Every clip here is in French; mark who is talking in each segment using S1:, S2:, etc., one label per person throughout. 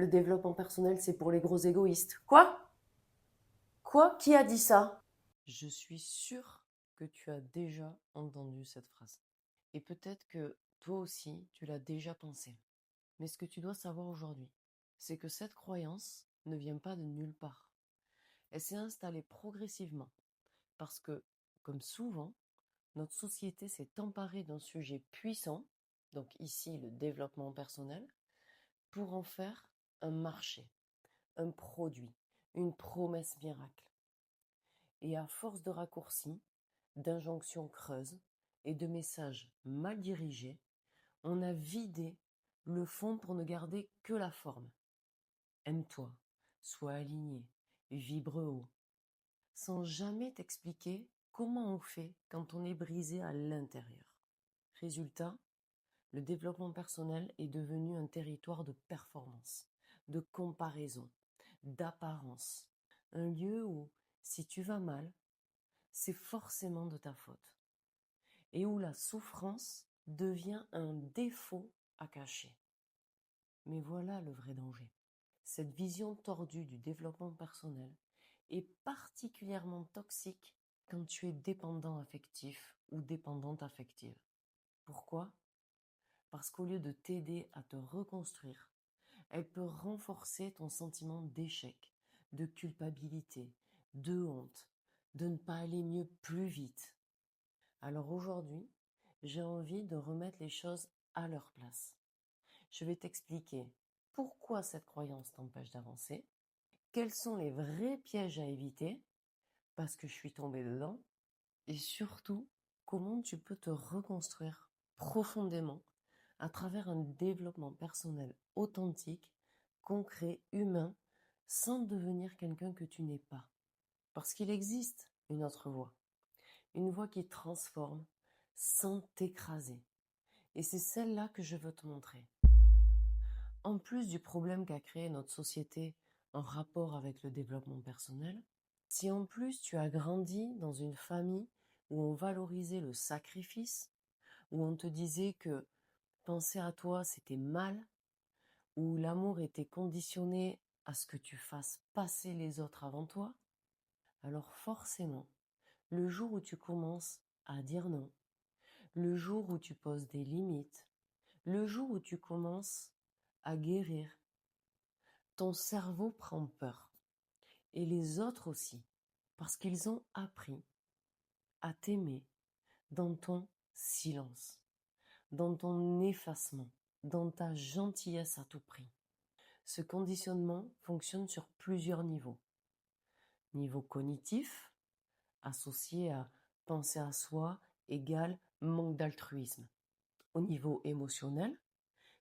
S1: le développement personnel, c'est pour les gros égoïstes. Quoi? Quoi? Qui a dit ça? Je suis sûre que tu as déjà entendu cette phrase. Et peut-être que toi aussi, tu l'as déjà pensé. Mais ce que tu dois savoir aujourd'hui, c'est que cette croyance ne vient pas de nulle part. Elle s'est installée progressivement parce que, comme souvent, notre société s'est emparée d'un sujet puissant, donc ici le développement personnel, pour en faire un marché, un produit, une promesse miracle. Et à force de raccourcis, d'injonctions creuses et de messages mal dirigés, on a vidé le fond pour ne garder que la forme. Aime-toi, sois aligné, vibre haut, sans jamais t'expliquer comment on fait quand on est brisé à l'intérieur. Résultat, le développement personnel est devenu un territoire de performance, de comparaison, d'apparence. Un lieu où, si tu vas mal, c'est forcément de ta faute. Et où la souffrance devient un défaut à cacher. Mais voilà le vrai danger. Cette vision tordue du développement personnel est particulièrement toxique quand tu es dépendant affectif ou dépendante affective. Pourquoi? Parce qu'au lieu de t'aider à te reconstruire, elle peut renforcer ton sentiment d'échec, de culpabilité, de honte, de ne pas aller mieux plus vite. Alors aujourd'hui, j'ai envie de remettre les choses à leur place. Je vais t'expliquer pourquoi cette croyance t'empêche d'avancer, quels sont les vrais pièges à éviter, parce que je suis tombée dedans, et surtout, comment tu peux te reconstruire profondément à travers un développement personnel authentique, concret, humain, sans devenir quelqu'un que tu n'es pas. Parce qu'il existe une autre voie, une voie qui transforme sans t'écraser. Et c'est celle-là que je veux te montrer. En plus du problème qu'a créé notre société en rapport avec le développement personnel, si en plus tu as grandi dans une famille où on valorisait le sacrifice, où on te disait que penser à toi c'était mal, où l'amour était conditionné à ce que tu fasses passer les autres avant toi, alors forcément, le jour où tu commences à dire non, le jour où tu poses des limites, le jour où tu commences à guérir, ton cerveau prend peur. Et les autres aussi, parce qu'ils ont appris à t'aimer dans ton silence, dans ton effacement, dans ta gentillesse à tout prix. Ce conditionnement fonctionne sur plusieurs niveaux. Niveau cognitif, associé à penser à soi égale manque d'altruisme. Au niveau émotionnel,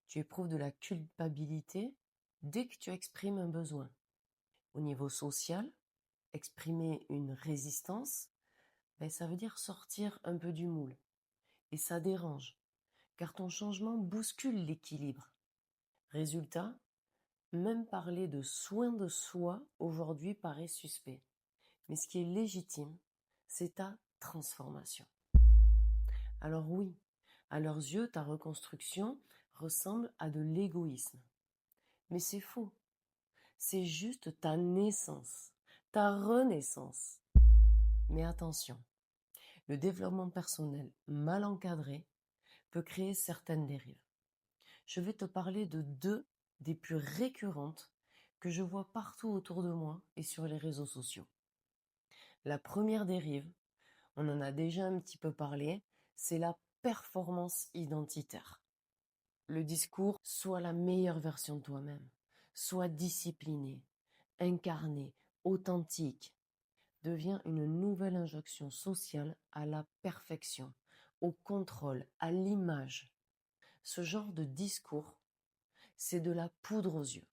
S1: tu éprouves de la culpabilité dès que tu exprimes un besoin. Au niveau social, exprimer une résistance, ça veut dire sortir un peu du moule. Et ça dérange, car ton changement bouscule l'équilibre. Résultat, même parler de soin de soi aujourd'hui paraît suspect. Mais ce qui est légitime, c'est ta transformation. Alors oui, à leurs yeux, ta reconstruction ressemble à de l'égoïsme. Mais c'est faux. C'est juste ta naissance, ta renaissance. Mais attention, le développement personnel mal encadré peut créer certaines dérives. Je vais te parler de deux des plus récurrentes que je vois partout autour de moi et sur les réseaux sociaux. La première dérive, on en a déjà un petit peu parlé, c'est la performance identitaire. Le discours, sois la meilleure version de toi-même, sois discipliné, incarné, authentique, devient une nouvelle injonction sociale à la perfection, au contrôle, à l'image. Ce genre de discours, c'est de la poudre aux yeux.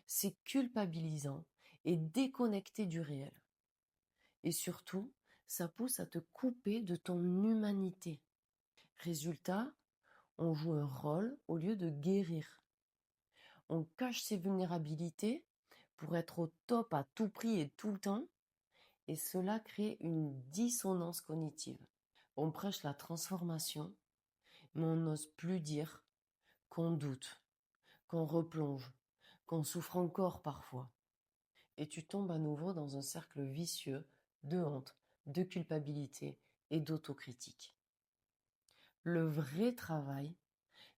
S1: C'est culpabilisant et déconnecté du réel. Et surtout, ça pousse à te couper de ton humanité. Résultat, on joue un rôle au lieu de guérir. On cache ses vulnérabilités pour être au top à tout prix et tout le temps, et cela crée une dissonance cognitive. On prêche la transformation, mais on n'ose plus dire qu'on doute, qu'on replonge, qu'on souffre encore parfois. Et tu tombes à nouveau dans un cercle vicieux de honte, de culpabilité et d'autocritique. Le vrai travail,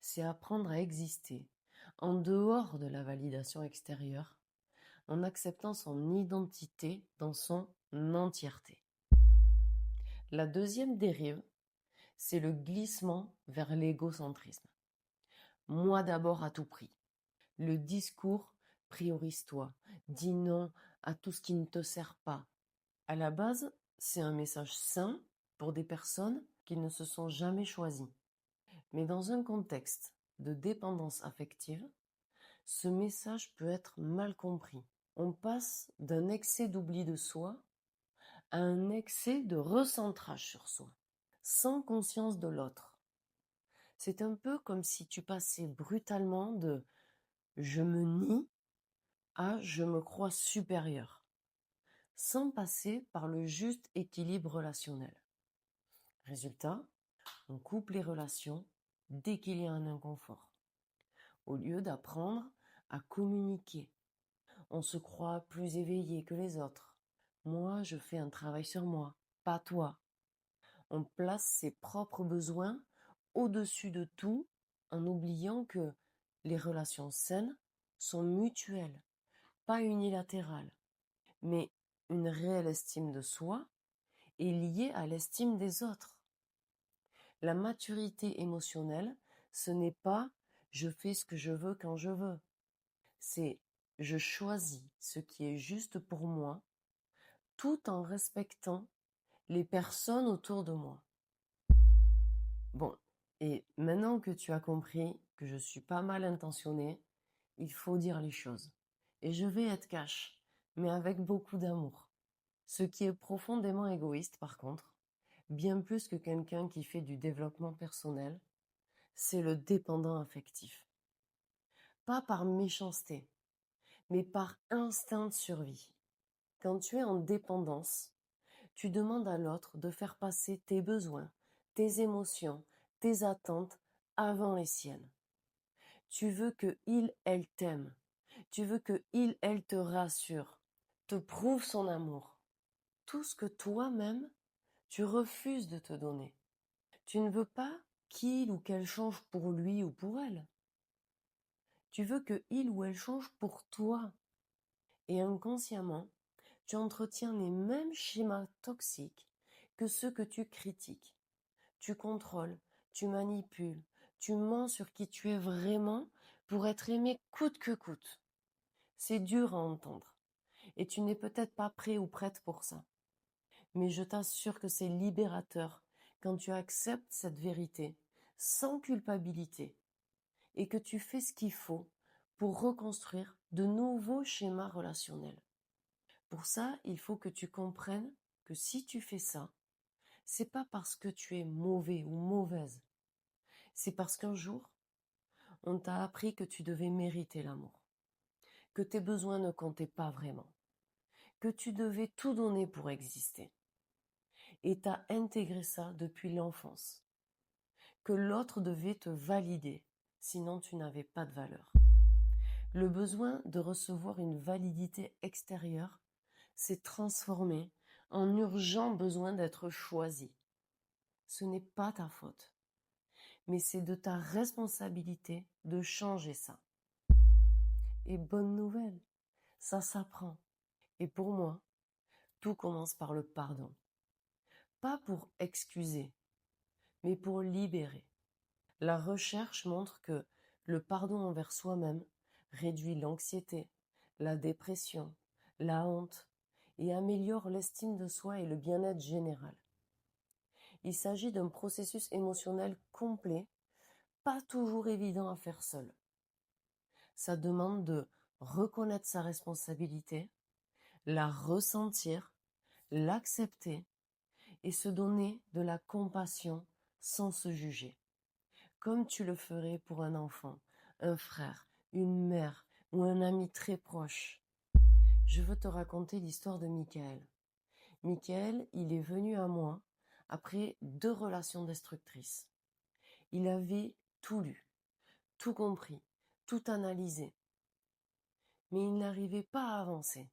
S1: c'est apprendre à exister en dehors de la validation extérieure, en acceptant son identité dans son entièreté. La deuxième dérive, c'est le glissement vers l'égocentrisme. Moi d'abord à tout prix. Le discours priorise-toi, dis non à tout ce qui ne te sert pas. À la base, c'est un message sain pour des personnes qui ne se sont jamais choisies. Mais dans un contexte de dépendance affective, ce message peut être mal compris. On passe d'un excès d'oubli de soi à un excès de recentrage sur soi, sans conscience de l'autre. C'est un peu comme si tu passais brutalement de je me nie à je me crois supérieur, sans passer par le juste équilibre relationnel. Résultat, on coupe les relations dès qu'il y a un inconfort. Au lieu d'apprendre à communiquer, on se croit plus éveillé que les autres. Moi, je fais un travail sur moi, pas toi. On place ses propres besoins au-dessus de tout en oubliant que les relations saines sont mutuelles, pas unilatérales. Mais une réelle estime de soi est liée à l'estime des autres. La maturité émotionnelle, ce n'est pas je fais ce que je veux quand je veux. C'est je choisis ce qui est juste pour moi tout en respectant les personnes autour de moi. Bon, et maintenant que tu as compris que je suis pas mal intentionnée, il faut dire les choses. Et je vais être cash, mais avec beaucoup d'amour. Ce qui est profondément égoïste par contre, bien plus que quelqu'un qui fait du développement personnel, c'est le dépendant affectif. Pas par méchanceté, mais par instinct de survie. Quand tu es en dépendance, tu demandes à l'autre de faire passer tes besoins, tes émotions, tes attentes avant les siennes. Tu veux que il, elle t'aime. Tu veux que il, elle te rassure, te prouve son amour. Tout ce que toi-même, tu refuses de te donner. Tu ne veux pas qu'il ou qu'elle change pour lui ou pour elle. Tu veux que il ou elle change pour toi. Et inconsciemment, tu entretiens les mêmes schémas toxiques que ceux que tu critiques. Tu contrôles, tu manipules, tu mens sur qui tu es vraiment pour être aimé coûte que coûte. C'est dur à entendre et tu n'es peut-être pas prêt ou prête pour ça. Mais je t'assure que c'est libérateur quand tu acceptes cette vérité sans culpabilité et que tu fais ce qu'il faut pour reconstruire de nouveaux schémas relationnels. Pour ça, il faut que tu comprennes que si tu fais ça, c'est pas parce que tu es mauvais ou mauvaise. C'est parce qu'un jour, on t'a appris que tu devais mériter l'amour, que tes besoins ne comptaient pas vraiment, que tu devais tout donner pour exister. Et t'as intégré ça depuis l'enfance, que l'autre devait te valider, sinon tu n'avais pas de valeur. Le besoin de recevoir une validité extérieure s'est transformé en urgent besoin d'être choisi. Ce n'est pas ta faute, mais c'est de ta responsabilité de changer ça. Et bonne nouvelle, ça s'apprend. Et pour moi, tout commence par le pardon. Pas pour excuser, mais pour libérer. La recherche montre que le pardon envers soi-même réduit l'anxiété, la dépression, la honte et améliore l'estime de soi et le bien-être général. Il s'agit d'un processus émotionnel complet, pas toujours évident à faire seul. Ça demande de reconnaître sa responsabilité, la ressentir, l'accepter et se donner de la compassion sans se juger, comme tu le ferais pour un enfant, un frère, une mère ou un ami très proche. Je veux te raconter l'histoire de Michael. Michael, il est venu à moi après 2 relations destructrices. Il avait tout lu, tout compris, tout analysé. mais il n'arrivait pas à avancer.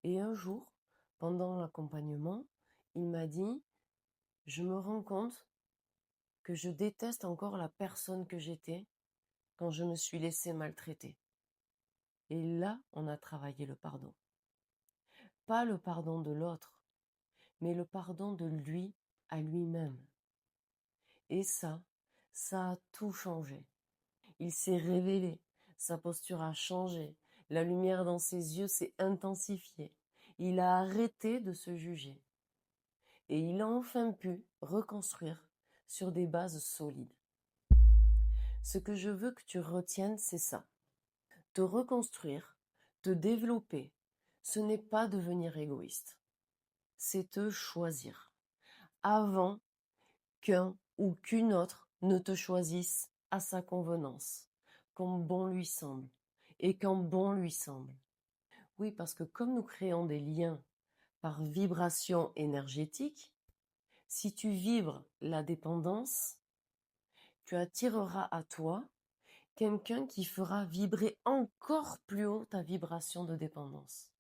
S1: Et un jour, pendant l'accompagnement, il m'a dit, je me rends compte que je déteste encore la personne que j'étais quand je me suis laissé maltraiter. Et là, on a travaillé le pardon. Pas le pardon de l'autre, mais le pardon de lui à lui-même. Et ça a tout changé. Il s'est révélé, sa posture a changé, la lumière dans ses yeux s'est intensifiée. Il a arrêté de se juger. Et il a enfin pu reconstruire sur des bases solides. Ce que je veux que tu retiennes, c'est ça. Te reconstruire, te développer, ce n'est pas devenir égoïste. C'est te choisir. Avant qu'un ou qu'une autre ne te choisisse à sa convenance, comme bon lui semble, et quand bon lui semble. Oui, parce que comme nous créons des liens par vibration énergétique, si tu vibres la dépendance, tu attireras à toi quelqu'un qui fera vibrer encore plus haut ta vibration de dépendance.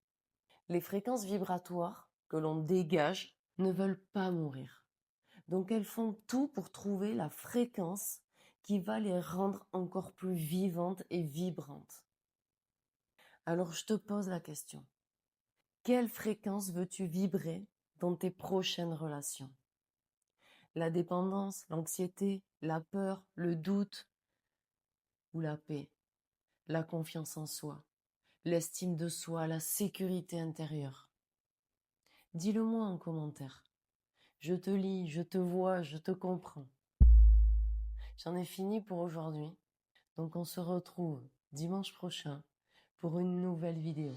S1: Les fréquences vibratoires que l'on dégage ne veulent pas mourir. Donc elles font tout pour trouver la fréquence qui va les rendre encore plus vivantes et vibrantes. Alors je te pose la question. Quelle fréquence veux-tu vibrer dans tes prochaines relations? La dépendance, l'anxiété, la peur, le doute ou la paix, la confiance en soi, l'estime de soi, la sécurité intérieure? Dis-le-moi en commentaire. Je te lis, je te vois, je te comprends. J'en ai fini pour aujourd'hui. Donc on se retrouve dimanche prochain pour une nouvelle vidéo.